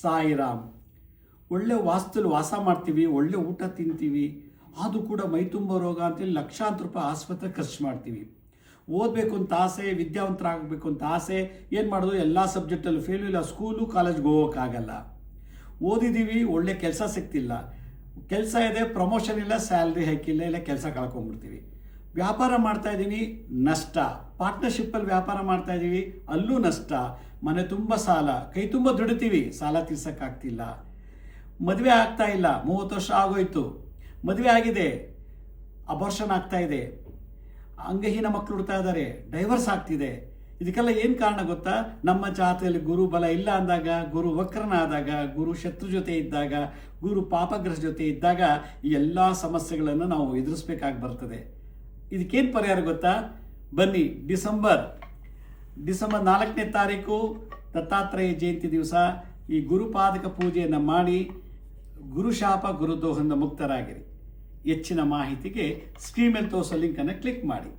ಸಾಯಿರಾಮ್. ಒಳ್ಳೆ ವಾಸ್ತುಲಿ ವಾಸ ಮಾಡ್ತೀವಿ, ಒಳ್ಳೆ ಊಟ ತಿಂತೀವಿ, ಅದು ಕೂಡ ಮೈತುಂಬ ರೋಗ ಅಂತೇಳಿ ಲಕ್ಷಾಂತರ ರೂಪಾಯಿ ಆಸ್ಪತ್ರೆ ಖರ್ಚು ಮಾಡ್ತೀವಿ. ಓದಬೇಕು ಅಂತ ಆಸೆ, ವಿದ್ಯಾವಂತರಾಗಬೇಕು ಅಂತ ಆಸೆ, ಏನು ಮಾಡೋದು, ಎಲ್ಲ ಸಬ್ಜೆಕ್ಟಲ್ಲೂ ಫೇಲು, ಇಲ್ಲ ಸ್ಕೂಲು ಕಾಲೇಜ್ಗೆ ಹೋಗೋಕ್ಕಾಗಲ್ಲ. ಓದಿದ್ದೀವಿ, ಒಳ್ಳೆ ಕೆಲಸ ಸಿಗ್ತಿಲ್ಲ, ಕೆಲಸ ಇದೆ, ಪ್ರಮೋಷನ್ ಇಲ್ಲ, ಸ್ಯಾಲ್ರಿ ಹೈಕಿಲ್ಲ, ಇಲ್ಲ ಕೆಲಸ ಕಳ್ಕೊಂಡ್ಬಿಡ್ತೀವಿ. ವ್ಯಾಪಾರ ಮಾಡ್ತಾ ಇದ್ದೀನಿ, ನಷ್ಟ. ಪಾರ್ಟ್ನರ್ಶಿಪ್ಪಲ್ಲಿ ವ್ಯಾಪಾರ ಮಾಡ್ತಾ ಇದ್ದೀವಿ, ಅಲ್ಲೂ ನಷ್ಟ. ಮನೆ ತುಂಬ ಸಾಲ, ಕೈ ತುಂಬ ದುಡಿತೀವಿ, ಸಾಲ ತೀರ್ಸೋಕ್ಕಾಗ್ತಿಲ್ಲ. ಮದುವೆ ಆಗ್ತಾ ಇಲ್ಲ, 30 ವರ್ಷ ಆಗೋಯ್ತು, ಮದುವೆ ಆಗಿದೆ, ಅಬಾರ್ಷನ್ ಆಗ್ತಾ ಇದೆ, ಅಂಗಹೀನ ಮಕ್ಕಳು ಹುಡ್ತಾ ಇದ್ದಾರೆ, ಡೈವರ್ಸ್ ಆಗ್ತಿದೆ. ಇದಕ್ಕೆಲ್ಲ ಏನು ಕಾರಣ ಗೊತ್ತಾ? ನಮ್ಮ ಜಾತಕದಲ್ಲಿ ಗುರು ಬಲ ಇಲ್ಲ ಅಂದಾಗ, ಗುರು ವಕ್ರನಾದಾಗ, ಗುರು ಶತ್ರು ಜೊತೆ ಇದ್ದಾಗ, ಗುರು ಪಾಪಗ್ರಹ ಜೊತೆ ಇದ್ದಾಗ ಈ ಎಲ್ಲ ಸಮಸ್ಯೆಗಳನ್ನು ನಾವು ಎದುರಿಸ್ಬೇಕಾಗಿ ಬರ್ತದೆ. ಇದಕ್ಕೇನು ಪರಿಹಾರ ಗೊತ್ತಾ? ಬನ್ನಿ, ಡಿಸೆಂಬರ್ 4ನೇ ತಾರೀಕು ದತ್ತಾತ್ರೇಯ ಜಯಂತಿ ದಿವಸ ಈ ಗುರುಪಾದಕ ಪೂಜೆಯನ್ನು ಮಾಡಿ ಗುರುಶಾಪ ಗುರುದೋಹದಿಂದ ಮುಕ್ತರಾಗಿರಿ. ಹೆಚ್ಚಿನ ಮಾಹಿತಿಗೆ ಸ್ಕ್ರೀನ್ ಮೇಲೆ ತೋರಿಸೋ ಲಿಂಕನ್ನು ಕ್ಲಿಕ್ ಮಾಡಿ.